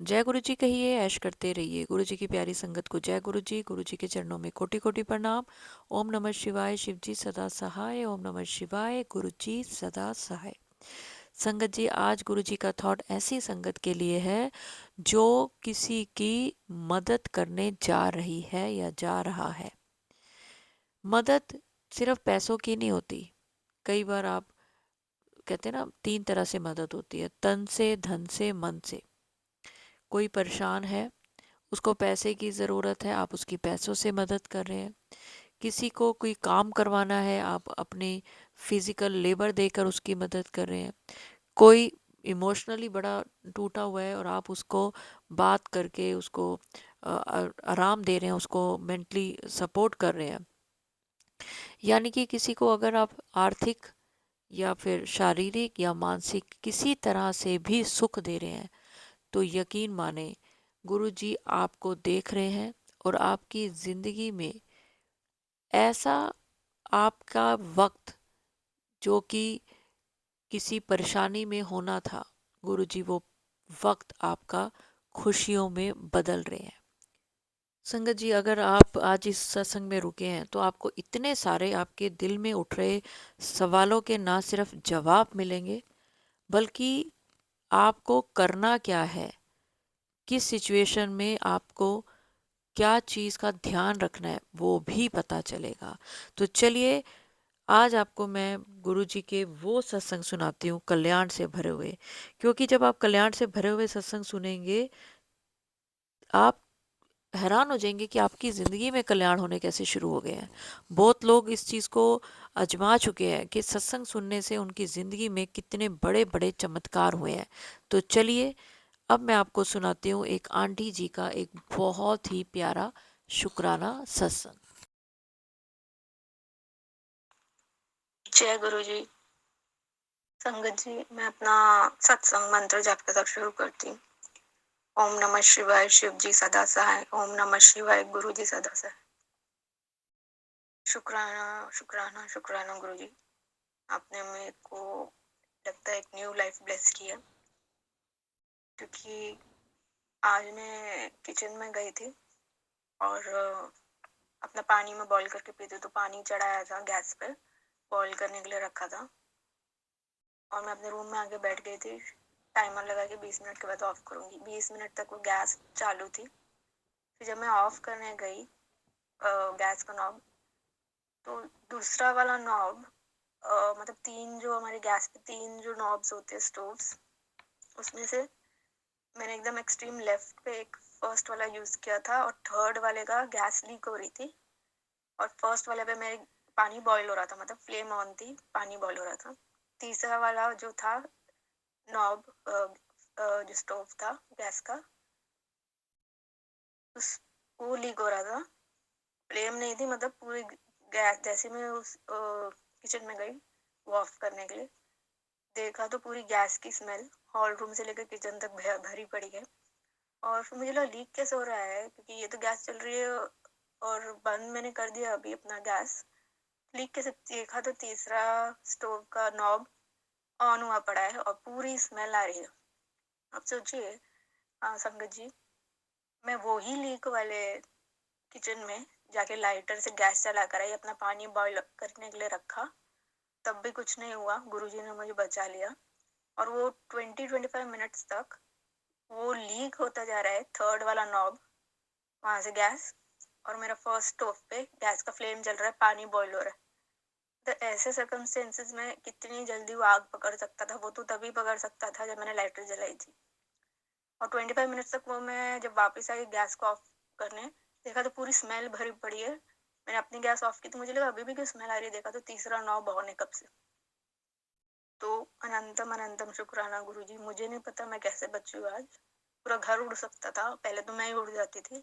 जय गुरु जी कहिए, ऐश करते रहिए। गुरु जी की प्यारी संगत को जय गुरु जी। गुरु जी के चरणों में कोटि कोटि प्रणाम। ओम नमः शिवाय। शिव जी सदा सहाय। ओम नमः शिवाय। गुरु जी सदा सहाय। संगत जी, आज गुरु जी का थॉट ऐसी संगत के लिए है जो किसी की मदद करने जा रही है या जा रहा है। मदद सिर्फ पैसों की नहीं होती। कई बार आप कहते हैं ना, 3 तरह से मदद होती है, तन से, धन से, मन से। कोई परेशान है, उसको पैसे की ज़रूरत है, आप उसकी पैसों से मदद कर रहे हैं। किसी को कोई काम करवाना है, आप अपनी फिज़िकल लेबर देकर उसकी मदद कर रहे हैं। कोई इमोशनली बड़ा टूटा हुआ है और आप उसको बात करके उसको आराम दे रहे हैं, उसको मेंटली सपोर्ट कर रहे हैं। यानी कि किसी को अगर आप आर्थिक या फिर शारीरिक या मानसिक किसी तरह से भी सुख दे रहे हैं, तो यकीन माने गुरु जी आपको देख रहे हैं और आपकी ज़िंदगी में ऐसा आपका वक्त जो कि किसी परेशानी में होना था, गुरु जी वो वक्त आपका खुशियों में बदल रहे हैं। संगत जी, अगर आप आज इस सत्संग में रुके हैं तो आपको इतने सारे आपके दिल में उठ रहे सवालों के ना सिर्फ जवाब मिलेंगे, बल्कि आपको करना क्या है, किस सिचुएशन में आपको क्या चीज़ का ध्यान रखना है, वो भी पता चलेगा। तो चलिए, आज आपको मैं गुरु जी के वो सत्संग सुनाती हूँ कल्याण से भरे हुए। क्योंकि जब आप कल्याण से भरे हुए सत्संग सुनेंगे, आप हैरान हो जाएंगे कि आपकी ज़िंदगी में कल्याण होने कैसे शुरू हो गए हैं। बहुत लोग इस चीज़ को आजमा चुके हैं कि सत्संग सुनने से उनकी ज़िंदगी में कितने बड़े बड़े चमत्कार हुए हैं। तो चलिए, अब मैं आपको सुनाती हूँ एक आंटी जी का एक बहुत ही प्यारा शुक्राना सत्संग। जय गुरु जी। संगत जी, मैं अपना सत्संग मंत्र जाप के साथ शुरू करती हूँ। ओम नमः शिवाय। शिव जी सदा सहाय। ओम नमः शिवाय। गुरु जी सदा सहाय। शुक्राना शुक्राना शुक्राना गुरु जी, आपने मेरे को लगता है एक न्यू लाइफ ब्लेस किया। क्योंकि आज मैं किचन में गई थी और अपना पानी में बॉईल करके पीती, तो पानी चढ़ाया था गैस पे, बॉईल करने के लिए रखा था, और मैं अपने रूम में आके बैठ गई थी। टाइमर लगा के 20 मिनट के बाद ऑफ करूंगी। 20 मिनट तक वो गैस चालू थी। फिर जब मैं ऑफ करने गई गैस का नॉब, तो दूसरा वाला नॉब, मतलब 3 जो हमारे गैस पे 3 जो नॉब्स होते हैं स्टोव्स, उसमें से मैंने एकदम एक्सट्रीम लेफ्ट पे एक फर्स्ट वाला यूज किया था, और थर्ड वाले का गैस लीक हो रही थी, और फर्स्ट वाले पे मेरे पानी बॉईल हो रहा था, मतलब फ्लेम ऑन थी, पानी बॉईल हो रहा था। तीसरा वाला जो था नॉब, जो स्टोव था गैस का, उस वो लीक हो रहा था। फ्लेम नहीं थी, मतलब पूरी गैस, जैसे मैं उस किचन में गई वो ऑफ करने के लिए, देखा तो पूरी गैस की स्मेल हॉल रूम से लेकर किचन तक भरी पड़ी है। और फिर मुझे लगा लीक कैसे हो रहा है, क्योंकि ये तो गैस चल रही है और बंद मैंने कर दिया अभी अपना गैस, लीक कैसे। देखा तो तीसरा स्टोव का नॉब ऑन हुआ पड़ा है और पूरी स्मेल आ रही है। अब सोचिए संगत जी, मैं वो ही लीक वाले किचन में जाके लाइटर से गैस जला कर आई, अपना पानी बॉईल करने के लिए रखा, तब भी कुछ नहीं हुआ, गुरुजी ने मुझे बचा लिया। और वो 20-25 मिनट्स तक वो लीक होता जा रहा है, थर्ड वाला नॉब, वहां से गैस, और मेरा फर्स्ट स्टोव पे गैस का फ्लेम जल रहा है, पानी बॉईल हो रहा है। तो ऐसे सर्कमस्टेंसेस में कितनी जल्दी वो आग पकड़ सकता था, वो तो तभी पकड़ सकता था जब मैंने लाइटर जलाई थी। और 25 मिनट्स तक वो, मैं जब वापस आई गैस को ऑफ करने, देखा तो पूरी स्मेल भरी पड़ी है। मैंने अपनी गैस ऑफ की तो मुझे लगा अभी भी क्यों स्मेल आ रही है, देखा तो तीसरा नॉब ऑन है कब से। तो अनंतम अनंतम शुक्राना गुरुजी, मुझे नहीं पता मैं कैसे बची हूँ आज। पूरा घर उड़ सकता था, पहले तो मैं ही उड़ जाती थी।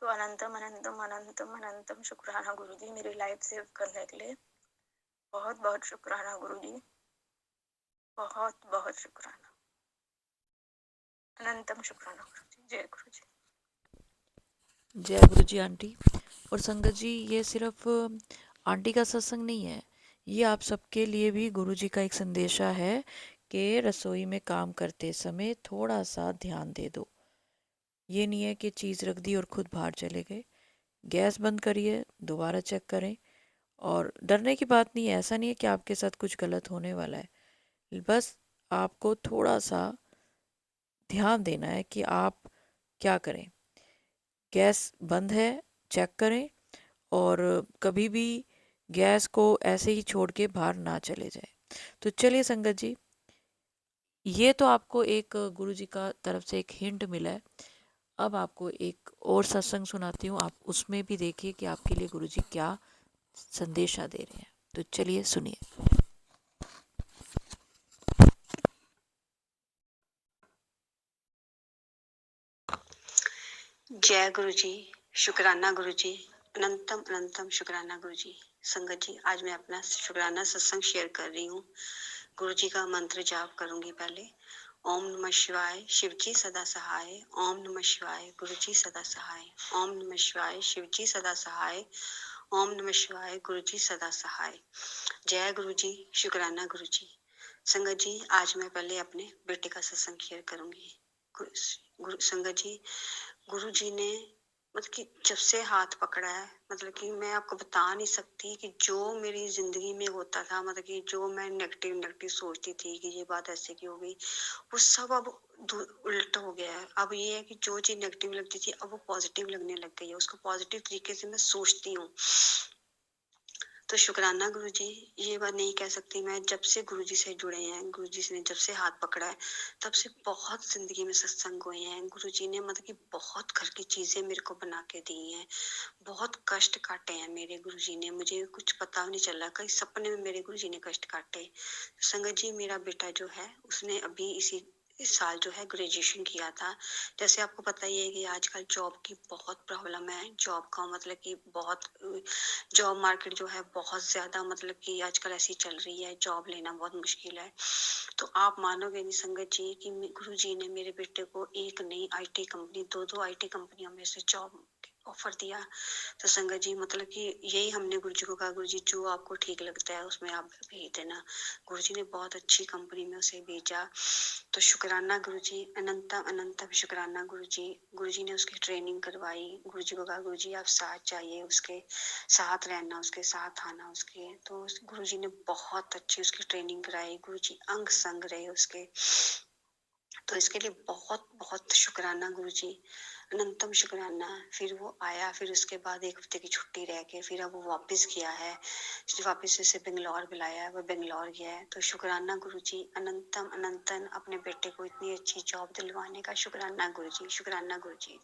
तो अनंतम अनंतम अनंतम अनंतम शुक्राना गुरुजी, मेरी लाइफ सेव करने के लिए बहुत बहुत शुक्राना गुरुजी, बहुत बहुत शुक्राना, अनंतम शुक्राना गुरुजी। जय गुरुजी। जय गुरु जी आंटी। और संगत जी, ये सिर्फ आंटी का सत्संग नहीं है, ये आप सबके लिए भी गुरु जी का एक संदेशा है कि रसोई में काम करते समय थोड़ा सा ध्यान दे दो। ये नहीं है कि चीज़ रख दी और खुद बाहर चले गए। गैस बंद करिए, दोबारा चेक करें। और डरने की बात नहीं है, ऐसा नहीं है कि आपके साथ कुछ गलत होने वाला है। बस आपको थोड़ा सा ध्यान देना है कि आप क्या करें। गैस बंद है, चेक करें। और कभी भी गैस को ऐसे ही छोड़ के बाहर ना चले जाए। तो चलिए संगत जी, ये तो आपको एक गुरुजी का तरफ से एक हिंट मिला है। अब आपको एक और सत्संग सुनाती हूँ, आप उसमें भी देखिए कि आपके लिए गुरुजी क्या संदेशा दे रहे हैं। तो चलिए सुनिए। जय गुरु जी, शुक्राना गुरु जी, अनंतम अनंतम शुक्राना गुरु जी। संगत जी, आज मैं अपना शुक्राना सत्संग शेयर कर रही हूँ। गुरु जी का मंत्र जाप करूंगी पहले। ओम नमः शिवाय, शिव जी सदा सहाय। ओम नमः शिवाय, गुरु जी सदा सहाय। ओम नमः शिवाय, शिव जी सदा सहाय। ओम नमः शिवाय, गुरु जी सदा सहाय। जय गुरु जी, शुक्राना गुरु जी। संगत जी, आज मैं पहले अपने बेटे का सत्संग शेयर करूंगी। संगत जी, गुरु जी ने मतलब कि जब से हाथ पकड़ा है, मतलब कि मैं आपको बता नहीं सकती कि जो मेरी जिंदगी में होता था, मतलब कि जो मैं नेगेटिव नेगेटिव सोचती थी कि ये बात ऐसे की हो गई, वो सब अब उल्ट हो गया है। अब ये है कि जो चीज नेगेटिव लगती थी अब वो पॉजिटिव लगने लग गई है, उसको पॉजिटिव तरीके से मैं सोचती हूँ। तो शुक्राना गुरु जी। ये बात नहीं कह सकती मैं, जब से गुरु जी से जुड़े हैं, गुरु जी ने जब से हाथ पकड़ा है, तब से बहुत जिंदगी में सत्संग हुए हैं। गुरु जी ने मतलब कि बहुत घर की चीजें मेरे को बना के दी हैं, बहुत कष्ट काटे हैं मेरे गुरु जी ने, मुझे कुछ पता नहीं चला, कई सपने में मेरे गुरु जी ने कष्ट काटे। तो संगत जी, मेरा बेटा जो है उसने अभी इस साल जो है ग्रेजुएशन किया था। जैसे आपको पता ही है कि आजकल जॉब की बहुत प्रॉब्लम है, जॉब का मतलब कि बहुत जॉब मार्केट जो है बहुत ज्यादा मतलब कि आजकल ऐसी चल रही है, जॉब लेना बहुत मुश्किल है। तो आप मानोगे नहीं संगत जी कि गुरु जी ने मेरे बेटे को एक नई आईटी कंपनी, दो आईटी कंपनियों में से जॉब ऑफर दिया। तो संगत जी मतलब कि यही हमने गुरु जी को कहा, गुरु जी जो आपको ठीक लगता है उसमें आप भेज देना। गुरु जी ने बहुत अच्छी कंपनी में उसे भेजा। तो शुक्राना गुरु जी, अनंतम अनंतम शुक्राना गुरु जी। गुरु जी ने उसकी ट्रेनिंग करवाई। गुरु जी को कहा गुरु जी आप साथ जाइए, उसके साथ रहना, उसके साथ आना उसके। तो गुरु जी ने बहुत अच्छी उसकी ट्रेनिंग कराई। गुरु जी अंग संग रहे उसके। तो इसके लिए बहुत बहुत शुक्राना गुरु जी, अनंतम शुक्राना। फिर वो आया, फिर उसके बाद एक हफ्ते की छुट्टी रह के फिर अब वो वापस गया है, वापस से बेंगलोर बुलाया है, वो बेंगलोर गया है। तो शुक्राना गुरु जी, अनंतम अनंतन अपने बेटे को इतनी अच्छी जॉब दिलवाने का शुक्राना गुरु जी, शुक्राना गुरु जी।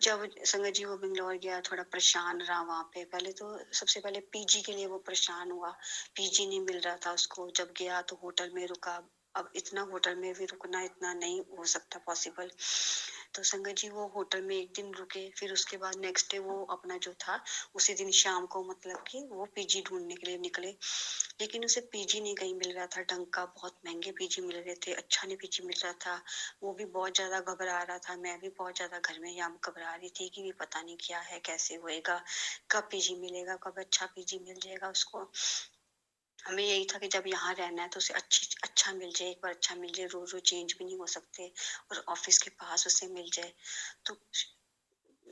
जब संगत जी वो बेंगलोर गया, थोड़ा परेशान रहा वहां पे। पहले तो सबसे पहले पीजी के लिए वो परेशान हुआ, पीजी नहीं मिल रहा था उसको। जब गया तो होटल में रुका। अब इतना होटल में भी रुकना इतना नहीं हो सकता पॉसिबल। तो संगत जी वो होटल में एक दिन रुके, फिर उसके बाद नेक्स्ट डे वो अपना जो था उसी दिन शाम को मतलब कि वो पीजी ढूंढने के लिए निकले। लेकिन उसे पीजी नहीं कहीं मिल रहा था ढंग का, बहुत महंगे पीजी मिल रहे थे, अच्छा नहीं पीजी मिल रहा था। वो भी बहुत ज्यादा घबरा रहा था, मैं भी बहुत ज्यादा घर में यहाँ घबरा रही थी कि भी पता नहीं क्या है, कैसे होएगा, कब पीजी मिलेगा, कब अच्छा पीजी मिल जाएगा उसको। हमें यही था कि जब यहाँ रहना है तो उसे अच्छा मिल जाए, एक बार अच्छा मिल जाए, रोज रोज चेंज भी नहीं हो सकते, और ऑफिस के पास उसे मिल जाए। तो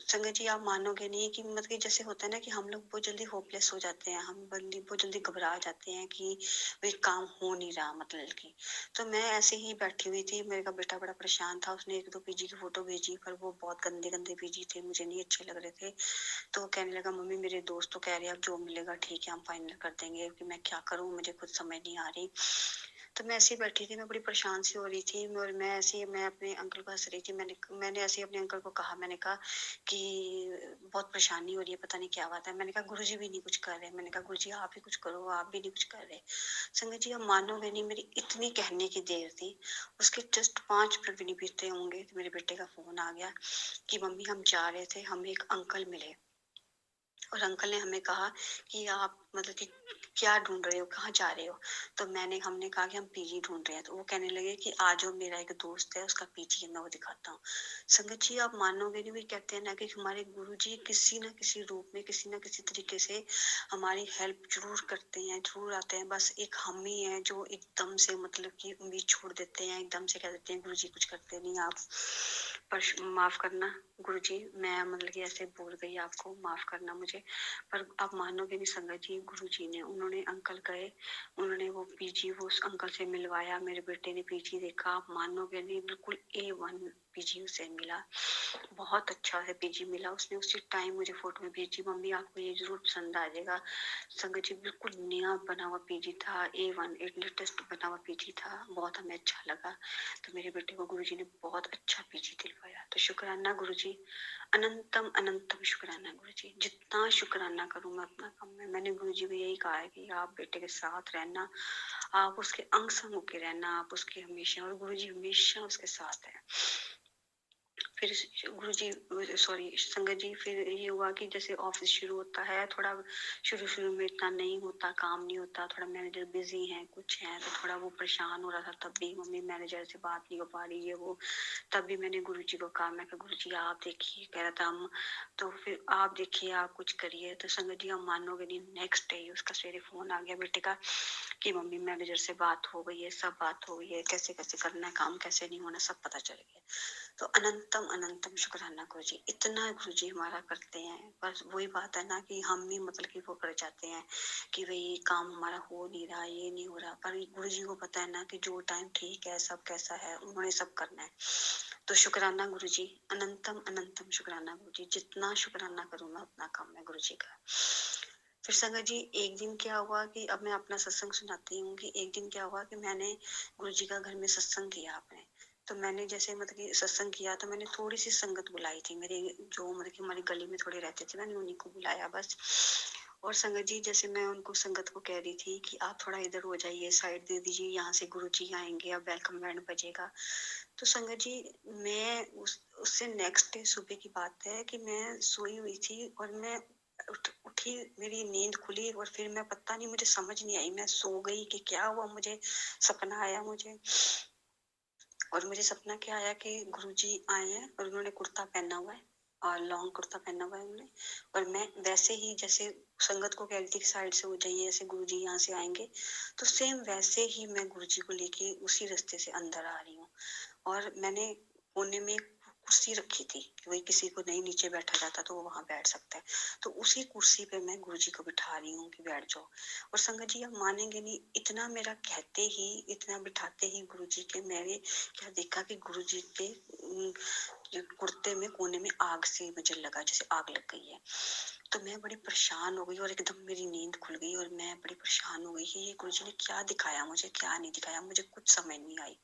संगत जी आप मानोगे नहीं कि मतलब कि जैसे होता है ना कि हम लोग बहुत जल्दी होपलेस हो जाते हैं, हम बल्कि बहुत जल्दी घबरा जाते हैं कि भाई काम हो नहीं रहा मतलब कि। तो मैं ऐसे ही बैठी हुई थी, मेरा बेटा बड़ा परेशान था, उसने एक दो पीजी की फोटो भेजी पर वो बहुत गंदे गंदे पीजी थे, मुझे नहीं अच्छे लग रहे थे। तो वो कहने लगा मम्मी मेरे दोस्त तो कह रहे हैं अब जो मिलेगा ठीक है हम फाइनल कर देंगे, कि मैं क्या करूं मुझे खुद समझ नहीं आ रही। तो मैं ऐसे ही बैठी थी, मैं बड़ी परेशान सी हो रही थी, और मैं ऐसे ही मैं अपने अंकल को हंस रही थी। मैंने ऐसे ही अपने अंकल को कहा, मैंने कहा कि बहुत परेशानी हो रही है, पता नहीं क्या बात है। मैंने कहा गुरुजी भी नहीं कुछ कर रहे, मैंने कहा गुरुजी आप ही कुछ करो, आप भी नहीं कुछ कर रहे। संगत जी आप मानोगे नहीं, मेरी इतनी कहने की देर थी, उसके जस्ट 5 मिनट भी नहीं बीते होंगे तो मेरे बेटे का फोन आ गया कि मम्मी हम जा रहे थे, हमें एक अंकल मिले, और अंकल ने हमें कहा कि आप मतलब कि क्या ढूंढ रहे हो, कहाँ जा रहे हो। तो हमने कहा कि हम पीजी ढूंढ रहे हैं। तो वो कहने लगे कि आज जो मेरा एक दोस्त है उसका पीजी है, मैं वो दिखाता हूँ। संगत जी आप मानोगे नहीं, भी कहते हैं ना कि हमारे गुरु जी किसी न किसी रूप में, किसी न किसी तरीके से हमारी हेल्प जरूर करते हैं, जरूर आते हैं। बस एक हम ही है जो एकदम से मतलब कि उम्मीद छोड़ देते हैं, एकदम से कह देते हैं गुरु जी कुछ करते नहीं आप। पर माफ करना गुरुजी, मैं मतलब कि ऐसे बोल गई आपको, माफ करना मुझे। पर आप मानोगे नहीं संगत जी, गुरुजी ने, उन्होंने अंकल गए, उन्होंने वो पीजी वो उस अंकल से मिलवाया, मेरे बेटे ने पीजी देखा, आप मानोगे नहीं, बिल्कुल A1 पीजी उसे मिला, बहुत अच्छा है पीजी मिला। उसने उसी टाइम मुझे फोटो में भेजी, मम्मी आपको ये जरूर पसंद आ जाएगा। संगत जी बिल्कुल नया बना हुआ पीजी था, A1 लेटेस्ट बना हुआ पीजी था, बहुत हमें अच्छा लगा। तो मेरे बेटे को गुरुजी ने बहुत अच्छा पीजी दिलवाया। तो शुक्राना गुरुजी, अनंतम अनंतम शुक्राना गुरुजी, जितना शुक्राना करूं मैं अपना कम है। मैंने गुरुजी को यही कहा है कि आप बेटे के साथ रहना, आप उसके अंग संग होके रहना, आप उसके हमेशा, और गुरुजी हमेशा उसके साथ है। फिर गुरुजी, सॉरी संगत जी, फिर ये हुआ कि जैसे ऑफिस शुरू होता है, थोड़ा शुरू शुरू में इतना नहीं होता, काम नहीं होता, थोड़ा मैनेजर बिजी है, कुछ है, तो थोड़ा वो परेशान हो रहा था। तब भी मम्मी मैनेजर से बात नहीं हो पा रही है वो, तब भी मैंने गुरुजी को कहा, मैं गुरुजी आप देखिए, कह रहा था हम, तो फिर आप देखिए, आप कुछ करिए। तो संगत जी, हम मानोगे नहीं, नेक्स्ट डे उसका सवेरे फोन आ गया बेटे का कि मम्मी मैनेजर से बात हो गई है, सब बात हो गई है, कैसे कैसे करना है काम, कैसे नहीं होना, सब पता चल गया। तो अनंतम अनंतम शुक्राना गुरुजी, इतना गुरुजी हमारा करते हैं। बस वही बात है ना कि हम भी मतलब कि वो कर जाते हैं कि भाई काम हमारा हो नहीं रहा, ये नहीं हो रहा, पर गुरुजी को पता है ना कि जो टाइम ठीक है, सब कैसा है, उन्होंने सब करना है। तो शुक्राना गुरुजी, अनंतम अनंतम शुक्राना गुरुजी, जितना शुक्राना करूँ मैं उतना कम है गुरुजी का। फिर संगत जी, एक दिन क्या हुआ कि अब मैं अपना सत्संग सुनाती हूँ कि एक दिन क्या हुआ कि मैंने गुरुजी का घर में सत्संग किया आपने। तो मैंने जैसे मतलब कि सत्संग किया, तो मैंने थोड़ी सी संगत बुलाई थी, मेरे जो मतलब कि हमारी गली में थोड़े रहते थे, मैंने उन्हीं को बुलाया बस। और संगत जी, जैसे मैं उनको संगत को कह रही थी कि आप थोड़ा इधर हो जाइए, साइड दे दीजिए, यहाँ से गुरुजी आएंगे, अब वेलकम बैंड बजेगा। तो संगत जी, मैं उससे नेक्स्ट डे सुबह की बात है कि मैं सोई हुई थी और मैं उठी, मेरी नींद खुली और फिर मैं, पता नहीं मुझे समझ नहीं आई, मैं सो गई कि क्या हुआ, मुझे सपना आया मुझे। और मुझे सपना क्या आया कि गुरुजी आए हैं और उन्होंने कुर्ता पहना हुआ है, और लॉन्ग कुर्ता पहना हुआ है उन्होंने, और मैं वैसे ही जैसे संगत को कह रही थी कि साइड से हो जाइए, ऐसे गुरुजी यहाँ से आएंगे, तो सेम वैसे ही मैं गुरुजी को लेके उसी रास्ते से अंदर आ रही हूँ। और मैंने कोने में एक कुर्सी रखी थी कि वही किसी को नहीं नीचे बैठा जाता तो वो वहां बैठ सकता है, तो उसी कुर्सी पे मैं गुरुजी को बिठा रही हूँ कि बैठ जाओ। और संगत जी, आप मानेंगे नहीं, इतना मेरा कहते ही, इतना बिठाते ही गुरुजी के मैंने क्या देखा कि गुरुजी के कुर्ते में कोने में आग से मुझे लगा, जैसे आग लग गई है। तो मैं बड़ी परेशान हो गई और एकदम मेरी नींद खुल गई और मैं बड़ी परेशान हो गई कि ये गुरुजी ने क्या दिखाया मुझे, क्या नहीं दिखाया, मुझे कुछ समझ नहीं आई।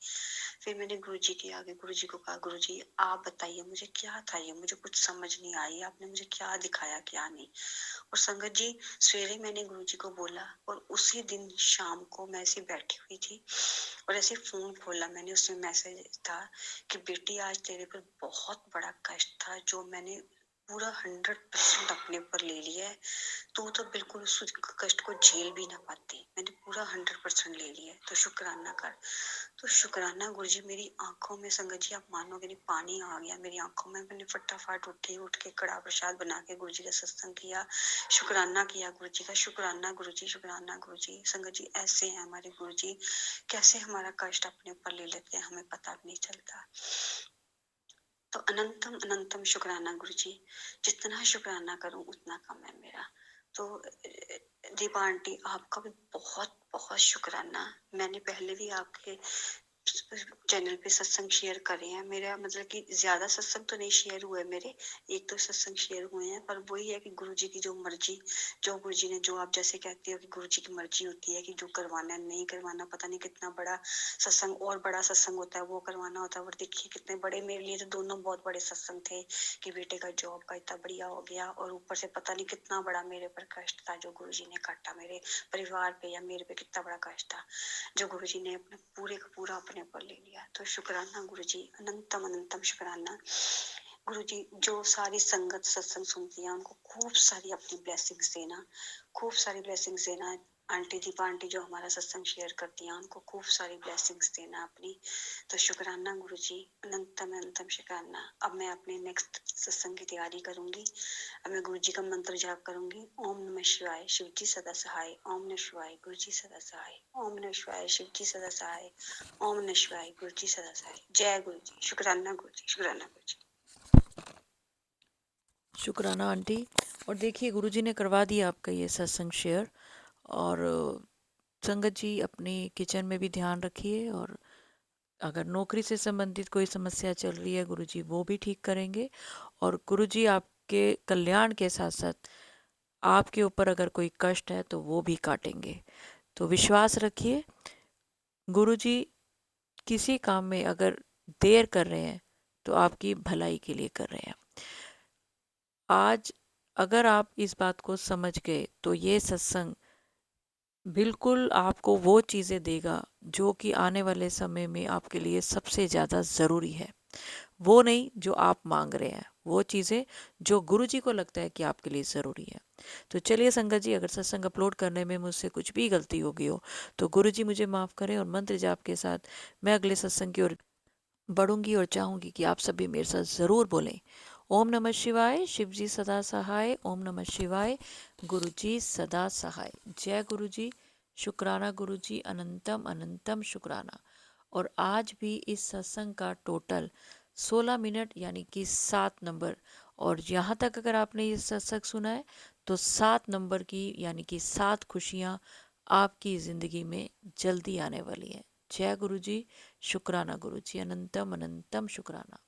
फिर मैंने गुरुजी के आगे गुरुजी को कहा, गुरुजी आप बताइए मुझे क्या था ये, मुझे कुछ समझ नहीं आई, आपने मुझे क्या दिखाया क्या नहीं। और संगत जी, सवेरे मैंने गुरुजी को बोला और उसी दिन शाम को मैं ऐसे बैठी हुई थी और ऐसे फोन खोला, मैंने उसमें मैसेज था कि बेटी आज तेरे पर बहुत बड़ा कष्ट था, जो मैंने पूरा 100% अपने ऊपर ले लिया है, तू तो बिल्कुल उस कष्ट को झेल भी ना पाती, मैंने पूरा 100% ले लिया है, तो शुक्राना कर। तो शुक्राना गुरुजी, मेरी आंखों में संगत जी, आप मानोगे नहीं, पानी आ गया मेरी आंखों में। मैंने फटाफट उठ के कड़ा प्रसाद बना के गुरुजी का सत्संग किया, शुक्राना किया गुरुजी का, शुक्राना गुरुजी, शुक्राना गुरुजी। संगत जी, ऐसे हैं हमारे गुरुजी, कैसे हमारा कष्ट अपने ऊपर ले लेते हैं, हमें पता भी नहीं चलता। तो अनंतम अनंतम शुक्राना गुरुजी, जितना शुक्राना करूं उतना कम है मेरा। तो दीपा आंटी, आपका भी बहुत बहुत शुक्राना। मैंने पहले भी आपके चैनल पे सत्संग शेयर करे हैं, मेरा मतलब कि ज्यादा सत्संग तो नहीं शेयर हुए मेरे, एक तो सत्संग शेयर हुए हैं, पर वही है कि गुरुजी की जो मर्जी, जो गुरुजी ने, जो आप जैसे कहते हो कि गुरुजी की मर्जी होती है कि जो करवाना है नहीं करवाना, पता नहीं कितना बड़ा सत्संग और बड़ा सत्संग होता है वो करवाना होता है। और देखिए कितने बड़े, मेरे लिए तो दोनों बहुत बड़े सत्संग थे कि बेटे का जॉब का इतना बढ़िया हो गया, और ऊपर से पता नहीं कितना बड़ा मेरे पर कष्ट था जो गुरुजी ने काटा, मेरे परिवार पे या मेरे पे कितना बड़ा कष्ट था जो गुरुजी ने अपने पूरे का पूरा अपने ऊपर ले लिया। तो शुक्राना गुरुजी, अनंतम अनंतम शुक्राना गुरुजी। जो सारी संगत सत्संग सुनती है उनको खूब सारी अपनी ब्लेसिंग्स देना, खूब सारी ब्लेसिंग्स देना। आंटी दीपा आंटी जो हमारा सत्संग शेयर करती हैं, उनको खूब सारी ब्लेसिंग्स देना अपनी। तो शुक्राना गुरु जी, अनंतम अनंतम शुक्राना। अब मैं अपने नेक्स्ट सत्संग की तैयारी करूंगी। अब मैं गुरु जी का मंत्र जाप करूंगी। ओम नमः शिवाय, शिव जी सदा सहाय। ओम नमः शिवाय, गुरु जी सदा सहाय। ओम नमः शिवाय, शिव जी सदा सहाय। ओम नमः शिवाय, गुरु जी सदा सहाय। जय गुरु जी। शुक्राना गुरु जी, शुक्राना गुरु जी। शुक्राना आंटी। और देखिए गुरुजी ने करवा दिया आपका ये सत्संग शेयर। और संगत जी अपनी किचन में भी ध्यान रखिए, और अगर नौकरी से संबंधित कोई समस्या चल रही है गुरुजी वो भी ठीक करेंगे। और गुरुजी आपके कल्याण के साथ साथ आपके ऊपर अगर कोई कष्ट है तो वो भी काटेंगे। तो विश्वास रखिए, गुरुजी किसी काम में अगर देर कर रहे हैं तो आपकी भलाई के लिए कर रहे हैं। आज अगर आप इस बात को समझ गए तो ये सत्संग बिल्कुल आपको वो चीज़ें देगा जो कि आने वाले समय में आपके लिए सबसे ज़्यादा ज़रूरी है। वो नहीं जो आप मांग रहे हैं, वो चीज़ें जो गुरुजी को लगता है कि आपके लिए ज़रूरी है। तो चलिए संगत जी, अगर सत्संग अपलोड करने में मुझसे कुछ भी गलती हो गई हो तो गुरुजी मुझे माफ़ करें, और मंत्र जाप के साथ मैं अगले सत्संग की ओर बढ़ूंगी और चाहूंगी कि आप सभी मेरे साथ ज़रूर बोलें। ओम नमः शिवाय, शिव जी सदा सहाय। ओम नमः शिवाय, गुरु जी सदा सहाय। जय गुरु जी। शुक्राना गुरु जी, अनंतम अनंतम शुक्राना। और आज भी इस सत्संग का टोटल 16 मिनट यानी कि 7 नंबर। और यहाँ तक अगर आपने ये सत्संग सुना है तो 7 नंबर की यानी कि 7 खुशियाँ आपकी ज़िंदगी में जल्दी आने वाली हैं। जय गुरु जी। शुक्राना गुरु जी, अनंतम अनंतम शुक्राना।